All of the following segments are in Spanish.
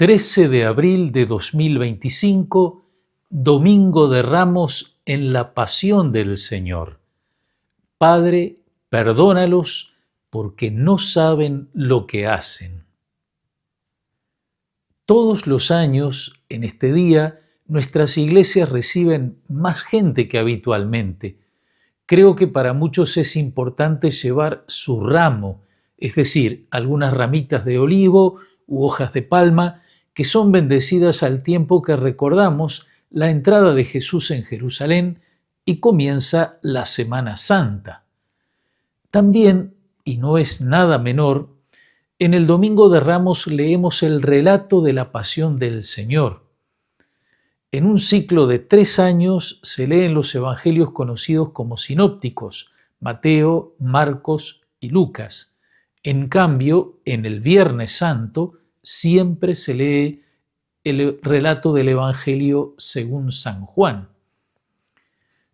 13 de abril de 2025, Domingo de Ramos en la Pasión del Señor. Padre, perdónalos porque no saben lo que hacen. Todos los años, en este día, nuestras iglesias reciben más gente que habitualmente. Creo que para muchos es importante llevar su ramo, es decir, algunas ramitas de olivo u hojas de palma, que son bendecidas al tiempo que recordamos la entrada de Jesús en Jerusalén y comienza la Semana Santa. También, y no es nada menor, en el Domingo de Ramos leemos el relato de la Pasión del Señor. En un ciclo de 3 años se leen los evangelios conocidos como sinópticos, Mateo, Marcos y Lucas. En cambio, en el Viernes Santo siempre se lee el relato del Evangelio según San Juan.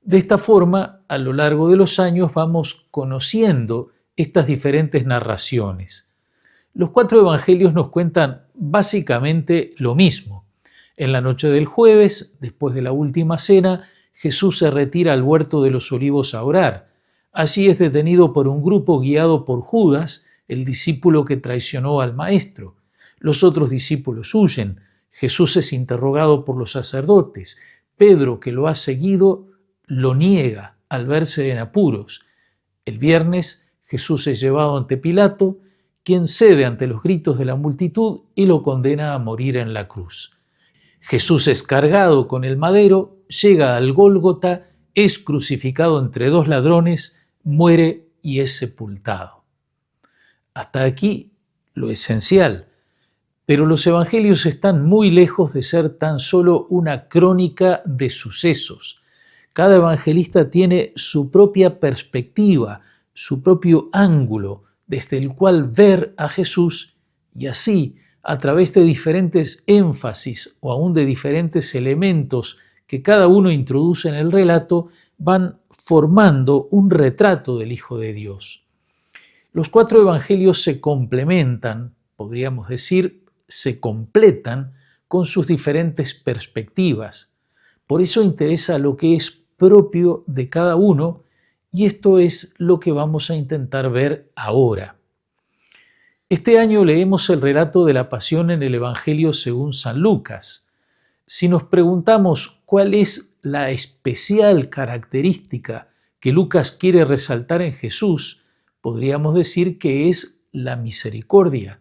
De esta forma, a lo largo de los años vamos conociendo estas diferentes narraciones. Los 4 evangelios nos cuentan básicamente lo mismo. En la noche del jueves, después de la última cena, Jesús se retira al huerto de los Olivos a orar. Allí es detenido por un grupo guiado por Judas, el discípulo que traicionó al Maestro. Los otros discípulos huyen. Jesús es interrogado por los sacerdotes. Pedro, que lo ha seguido, lo niega al verse en apuros. El viernes, Jesús es llevado ante Pilato, quien cede ante los gritos de la multitud y lo condena a morir en la cruz. Jesús es cargado con el madero, llega al Gólgota, es crucificado entre 2 ladrones, muere y es sepultado. Hasta aquí lo esencial. Pero los evangelios están muy lejos de ser tan solo una crónica de sucesos. Cada evangelista tiene su propia perspectiva, su propio ángulo desde el cual ver a Jesús y así, a través de diferentes énfasis o aún de diferentes elementos que cada uno introduce en el relato, van formando un retrato del Hijo de Dios. Los 4 evangelios se complementan, podríamos decir, se completan con sus diferentes perspectivas. Por eso interesa lo que es propio de cada uno y esto es lo que vamos a intentar ver ahora. Este año leemos el relato de la Pasión en el Evangelio según San Lucas. Si nos preguntamos cuál es la especial característica que Lucas quiere resaltar en Jesús, podríamos decir que es la misericordia,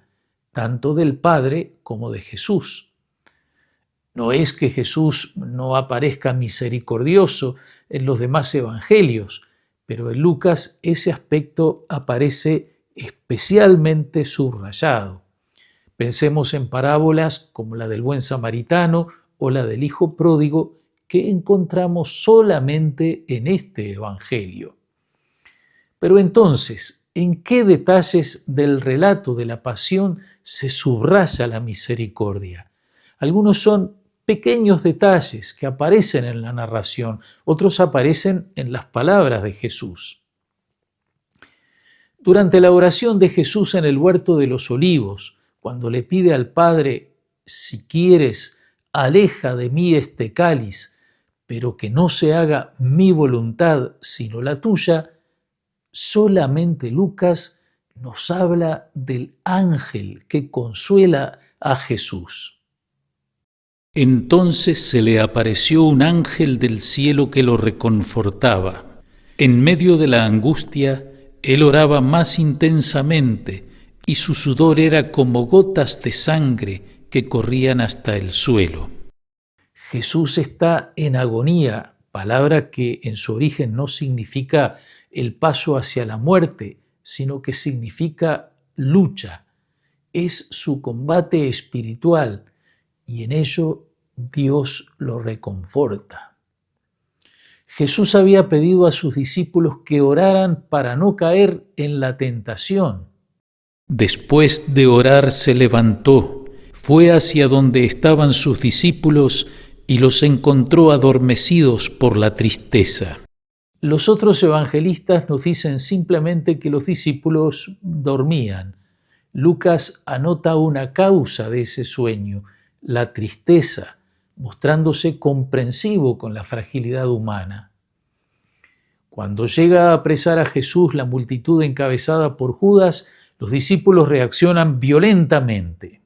tanto del Padre como de Jesús. No es que Jesús no aparezca misericordioso en los demás evangelios, pero en Lucas ese aspecto aparece especialmente subrayado. Pensemos en parábolas como la del buen samaritano o la del hijo pródigo que encontramos solamente en este evangelio. Pero entonces, ¿en qué detalles del relato de la pasión se subraya la misericordia? Algunos son pequeños detalles que aparecen en la narración, otros aparecen en las palabras de Jesús. Durante la oración de Jesús en el huerto de los Olivos, cuando le pide al Padre, si quieres, aleja de mí este cáliz, pero que no se haga mi voluntad sino la tuya, solamente Lucas nos habla del ángel que consuela a Jesús. Entonces se le apareció un ángel del cielo que lo reconfortaba. En medio de la angustia, él oraba más intensamente y su sudor era como gotas de sangre que corrían hasta el suelo. Jesús está en agonía, palabra que en su origen no significa el paso hacia la muerte, sino que significa lucha. Es su combate espiritual y en ello Dios lo reconforta. Jesús había pedido a sus discípulos que oraran para no caer en la tentación. Después de orar se levantó, fue hacia donde estaban sus discípulos y los encontró adormecidos por la tristeza. Los otros evangelistas nos dicen simplemente que los discípulos dormían. Lucas anota una causa de ese sueño. la tristeza, mostrándose comprensivo con la fragilidad humana. Cuando llega a apresar a Jesús la multitud encabezada por Judas, los discípulos reaccionan violentamente.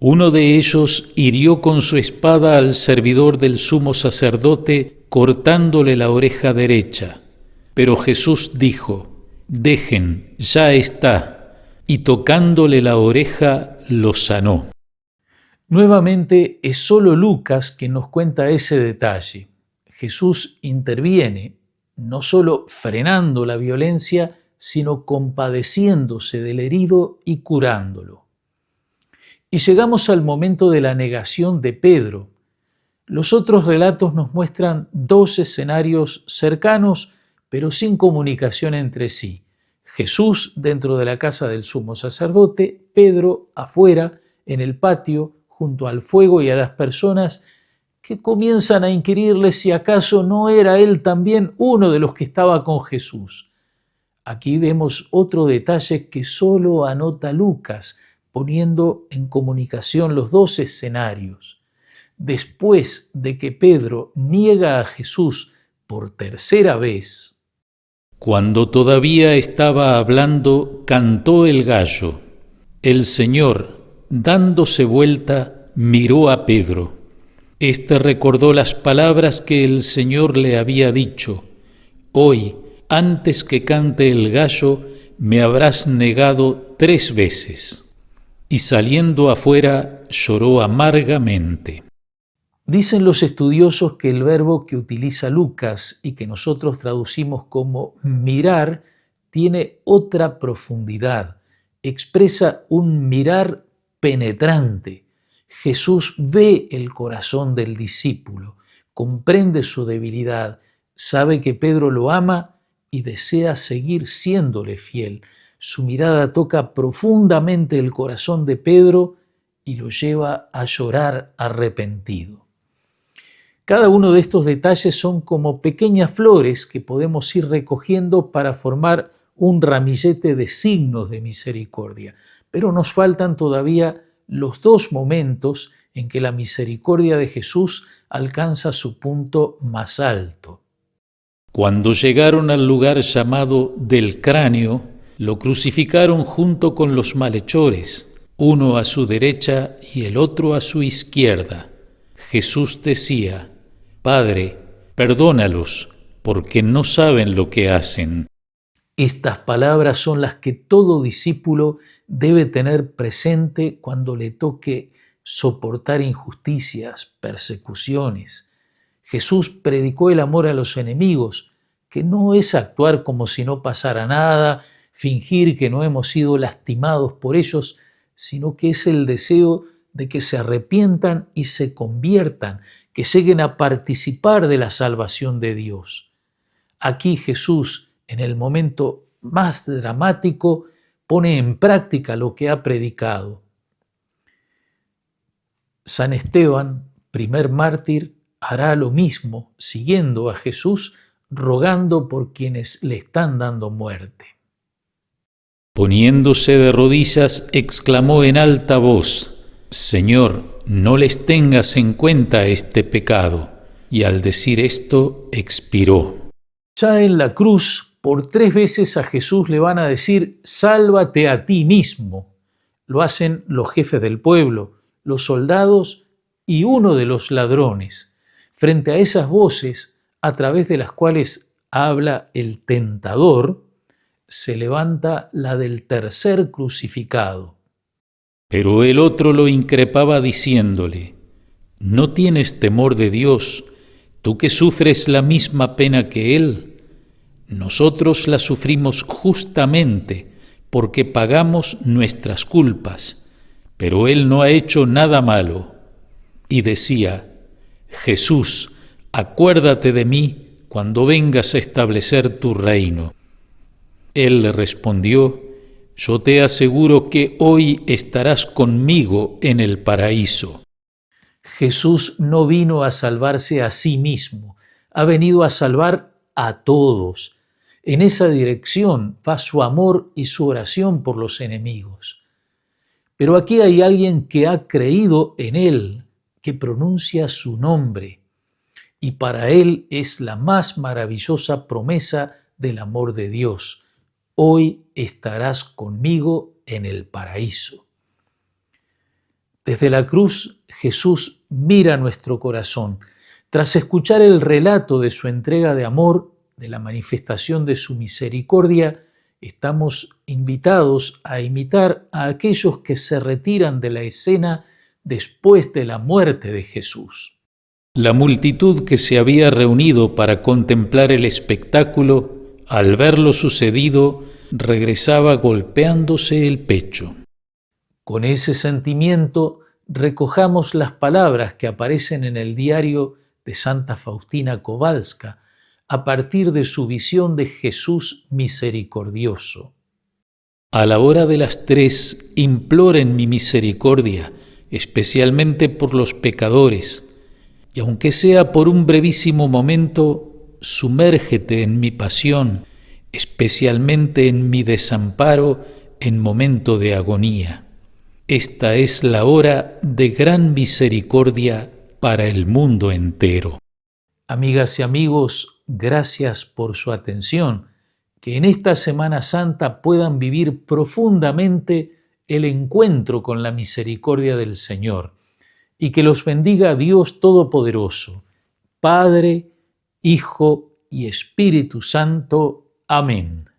Uno de ellos hirió con su espada al servidor del sumo sacerdote, cortándole la oreja derecha. Pero Jesús dijo: «Dejen, ya está», y tocándole la oreja, lo sanó. Nuevamente es solo Lucas quien nos cuenta ese detalle. Jesús interviene, no solo frenando la violencia, sino compadeciéndose del herido y curándolo. Y llegamos al momento de la negación de Pedro. Los otros relatos nos muestran dos escenarios cercanos, pero sin comunicación entre sí. Jesús dentro de la casa del sumo sacerdote, Pedro afuera, en el patio, junto al fuego y a las personas que comienzan a inquirirle si acaso no era él también uno de los que estaba con Jesús. Aquí vemos otro detalle que solo anota Lucas, poniendo en comunicación los dos escenarios. Después de que Pedro niega a Jesús por tercera vez, cuando todavía estaba hablando, cantó el gallo. El Señor, dándose vuelta, miró a Pedro. Este recordó las palabras que el Señor le había dicho: «Hoy, antes que cante el gallo, me habrás negado 3 veces». Y saliendo afuera, lloró amargamente. Dicen los estudiosos que el verbo que utiliza Lucas y que nosotros traducimos como mirar tiene otra profundidad. Expresa un mirar penetrante. Jesús ve el corazón del discípulo, comprende su debilidad, sabe que Pedro lo ama y desea seguir siéndole fiel. Su mirada toca profundamente el corazón de Pedro y lo lleva a llorar arrepentido. Cada uno de estos detalles son como pequeñas flores que podemos ir recogiendo para formar un ramillete de signos de misericordia, pero nos faltan todavía los dos momentos en que la misericordia de Jesús alcanza su punto más alto. Cuando llegaron al lugar llamado del cráneo, lo crucificaron junto con los malhechores, uno a su derecha y el otro a su izquierda. Jesús decía: «Padre, perdónalos, porque no saben lo que hacen». Estas palabras son las que todo discípulo debe tener presente cuando le toque soportar injusticias, persecuciones. Jesús predicó el amor a los enemigos, que no es actuar como si no pasara nada, fingir que no hemos sido lastimados por ellos, sino que es el deseo de que se arrepientan y se conviertan, que lleguen a participar de la salvación de Dios. Aquí Jesús, en el momento más dramático, pone en práctica lo que ha predicado. San Esteban, primer mártir, hará lo mismo, siguiendo a Jesús, rogando por quienes le están dando muerte. Poniéndose de rodillas, exclamó en alta voz: «Señor, no les tengas en cuenta este pecado». Y al decir esto, expiró. Ya en la cruz, por 3 veces a Jesús le van a decir: «Sálvate a ti mismo». Lo hacen los jefes del pueblo, los soldados y uno de los ladrones. Frente a esas voces, a través de las cuales habla el tentador, se levanta la del tercer crucificado. Pero el otro lo increpaba diciéndole: «¿No tienes temor de Dios, tú que sufres la misma pena que Él? Nosotros la sufrimos justamente porque pagamos nuestras culpas, pero Él no ha hecho nada malo». Y decía: «Jesús, acuérdate de mí cuando vengas a establecer tu reino». Él le respondió: «Yo te aseguro que hoy estarás conmigo en el paraíso». Jesús no vino a salvarse a sí mismo, ha venido a salvar a todos. En esa dirección va su amor y su oración por los enemigos. Pero aquí hay alguien que ha creído en Él, que pronuncia su nombre, y para Él es la más maravillosa promesa del amor de Dios. Hoy estarás conmigo en el paraíso. Desde la cruz, Jesús mira nuestro corazón. Tras escuchar el relato de su entrega de amor, de la manifestación de su misericordia, estamos invitados a imitar a aquellos que se retiran de la escena después de la muerte de Jesús. La multitud que se había reunido para contemplar el espectáculo, al ver lo sucedido, regresaba golpeándose el pecho. Con ese sentimiento, recojamos las palabras que aparecen en el diario de Santa Faustina Kowalska a partir de su visión de Jesús misericordioso. A la hora de las 3, imploren mi misericordia, especialmente por los pecadores, y aunque sea por un brevísimo momento, sumérgete en mi pasión, especialmente en mi desamparo en momento de agonía. Esta es la hora de gran misericordia para el mundo entero. Amigas y amigos, gracias por su atención. Que en esta Semana Santa puedan vivir profundamente el encuentro con la misericordia del Señor y que los bendiga Dios Todopoderoso, Padre, Hijo y Espíritu Santo. Amén.